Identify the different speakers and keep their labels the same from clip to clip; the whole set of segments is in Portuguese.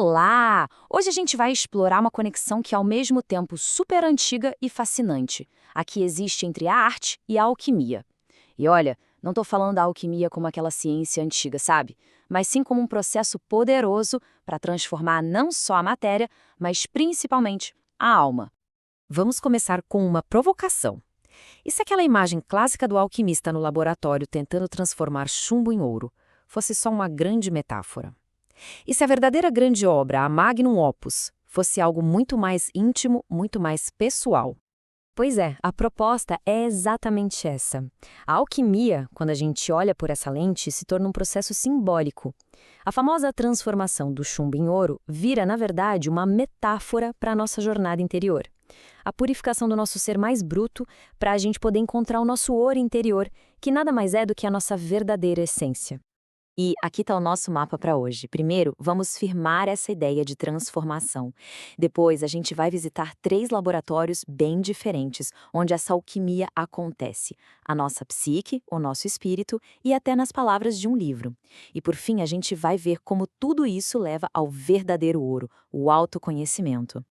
Speaker 1: Olá! Hoje a gente vai explorar uma conexão que é ao mesmo tempo super antiga e fascinante, a que existe entre a arte e a alquimia. E olha, não estou falando da alquimia como aquela ciência antiga, sabe? Mas sim como um processo poderoso para transformar não só a matéria, mas principalmente a alma.
Speaker 2: Vamos começar com uma provocação. E se aquela imagem clássica do alquimista no laboratório tentando transformar chumbo em ouro fosse só uma grande metáfora? E se a verdadeira grande obra, a Magnum Opus, fosse algo muito mais íntimo, muito mais pessoal?
Speaker 3: Pois é, a proposta é exatamente essa. A alquimia, quando a gente olha por essa lente, se torna um processo simbólico. A famosa transformação do chumbo em ouro vira, na verdade, uma metáfora para a nossa jornada interior. A purificação do nosso ser mais bruto para a gente poder encontrar o nosso ouro interior, que nada mais é do que a nossa verdadeira essência.
Speaker 1: E aqui está o nosso mapa para hoje. Primeiro, vamos firmar essa ideia de transformação. Depois, a gente vai visitar 3 laboratórios bem diferentes, onde essa alquimia acontece. A nossa psique, o nosso espírito e até nas palavras de um livro. E por fim, a gente vai ver como tudo isso leva ao verdadeiro ouro, o autoconhecimento.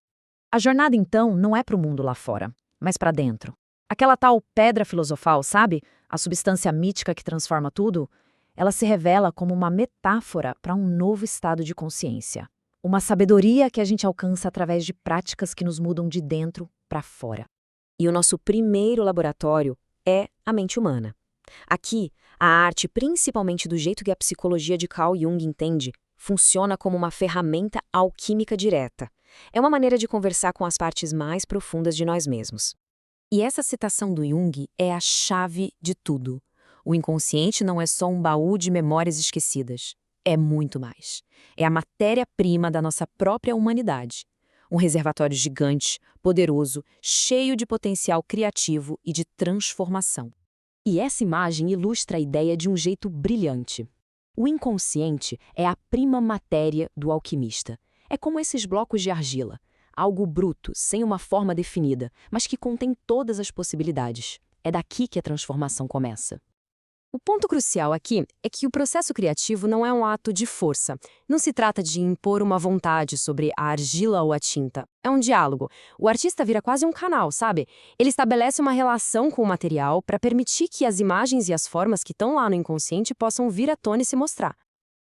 Speaker 2: A jornada, então, não é para o mundo lá fora, mas para dentro. Aquela tal pedra filosofal, sabe? A substância mítica que transforma tudo. Ela se revela como uma metáfora para um novo estado de consciência. Uma sabedoria que a gente alcança através de práticas que nos mudam de dentro para fora.
Speaker 3: E o nosso primeiro laboratório é a mente humana. Aqui, a arte, principalmente do jeito que a psicologia de Carl Jung entende, funciona como uma ferramenta alquímica direta. É uma maneira de conversar com as partes mais profundas de nós mesmos. E essa citação do Jung é a chave de tudo. O inconsciente não é só um baú de memórias esquecidas. É muito mais. É a matéria-prima da nossa própria humanidade. Um reservatório gigante, poderoso, cheio de potencial criativo e de transformação. E essa imagem ilustra a ideia de um jeito brilhante. O inconsciente é a prima matéria do alquimista. É como esses blocos de argila, algo bruto, sem uma forma definida, mas que contém todas as possibilidades. É daqui que a transformação começa. O ponto crucial aqui é que o processo criativo não é um ato de força. Não se trata de impor uma vontade sobre a argila ou a tinta. É um diálogo. O artista vira quase um canal, sabe? Ele estabelece uma relação com o material para permitir que as imagens e as formas que estão lá no inconsciente possam vir à tona e se mostrar.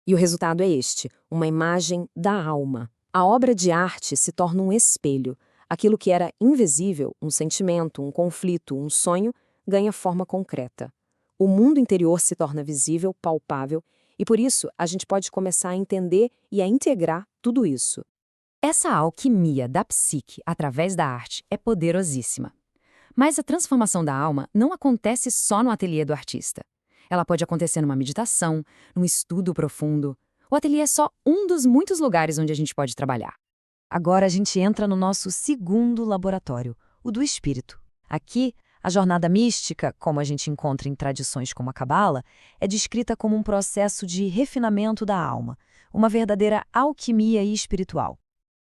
Speaker 3: E o resultado é este, uma imagem da alma. A obra de arte se torna um espelho. Aquilo que era invisível, um sentimento, um conflito, um sonho, ganha forma concreta. O mundo interior se torna visível, palpável, e por isso a gente pode começar a entender e a integrar tudo isso.
Speaker 2: Essa alquimia da psique através da arte é poderosíssima. Mas a transformação da alma não acontece só no ateliê do artista. Ela pode acontecer numa meditação, num estudo profundo. O ateliê é só um dos muitos lugares onde a gente pode trabalhar. Agora a gente entra no nosso segundo laboratório, o do espírito. Aqui, a jornada mística, como a gente encontra em tradições como a Cabala, é descrita como um processo de refinamento da alma, uma verdadeira alquimia espiritual.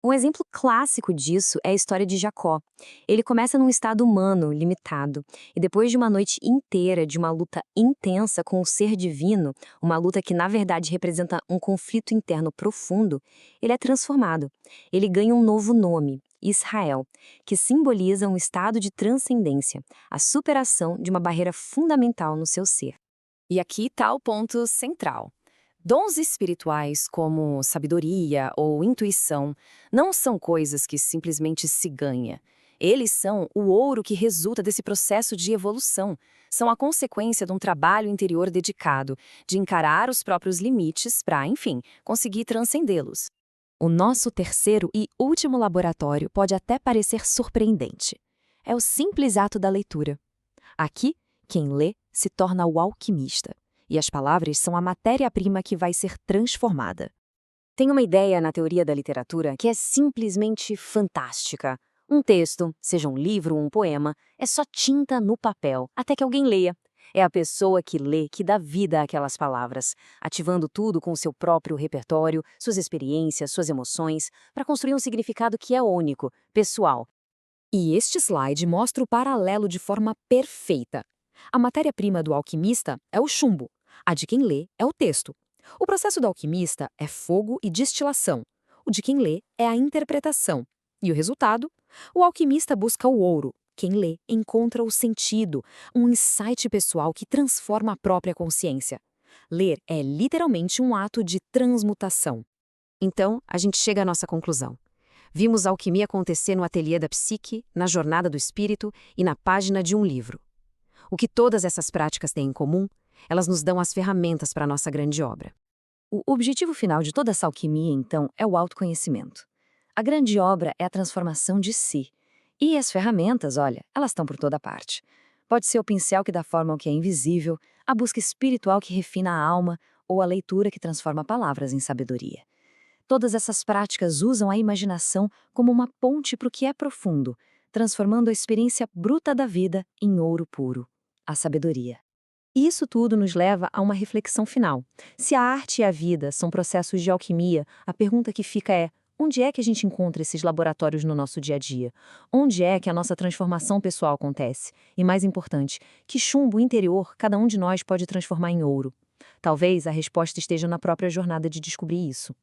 Speaker 3: Um exemplo clássico disso é a história de Jacó. Ele começa num estado humano, limitado, e depois de uma noite inteira de uma luta intensa com o ser divino, uma luta que na verdade representa um conflito interno profundo, ele é transformado. Ele ganha um novo nome, Israel, que simboliza um estado de transcendência, a superação de uma barreira fundamental no seu ser.
Speaker 2: E aqui está o ponto central. Dons espirituais como sabedoria ou intuição não são coisas que simplesmente se ganha. Eles são o ouro que resulta desse processo de evolução. São a consequência de um trabalho interior dedicado, de encarar os próprios limites para, enfim, conseguir transcendê-los. O nosso terceiro e último laboratório pode até parecer surpreendente. É o simples ato da leitura. Aqui, quem lê se torna o alquimista. E as palavras são a matéria-prima que vai ser transformada.
Speaker 3: Tem uma ideia na teoria da literatura que é simplesmente fantástica. Um texto, seja um livro ou um poema, é só tinta no papel, até que alguém leia. É a pessoa que lê que dá vida àquelas palavras, ativando tudo com o seu próprio repertório, suas experiências, suas emoções, para construir um significado que é único, pessoal.
Speaker 2: E este slide mostra o paralelo de forma perfeita. A matéria-prima do alquimista é o chumbo. A de quem lê é o texto. O processo do alquimista é fogo e destilação.
Speaker 3: O de quem lê é a interpretação. E o resultado? O alquimista busca o ouro. Quem lê encontra o sentido, um insight pessoal que transforma a própria consciência. Ler é literalmente um ato de transmutação. Então, a gente chega à nossa conclusão. Vimos a alquimia acontecer no ateliê da psique, na jornada do espírito e na página de um livro. O que todas essas práticas têm em comum? Elas nos dão as ferramentas para a nossa grande obra.
Speaker 1: O objetivo final de toda essa alquimia, então, é o autoconhecimento. A grande obra é a transformação de si. E as ferramentas, olha, elas estão por toda parte. Pode ser o pincel que dá forma ao que é invisível, a busca espiritual que refina a alma ou a leitura que transforma palavras em sabedoria. Todas essas práticas usam a imaginação como uma ponte para o que é profundo, transformando a experiência bruta da vida em ouro puro, a sabedoria. E isso tudo nos leva a uma reflexão final. Se a arte e a vida são processos de alquimia, a pergunta que fica é: onde é que a gente encontra esses laboratórios no nosso dia a dia? Onde é que a nossa transformação pessoal acontece? E mais importante, que chumbo interior cada um de nós pode transformar em ouro? Talvez a resposta esteja na própria jornada de descobrir isso.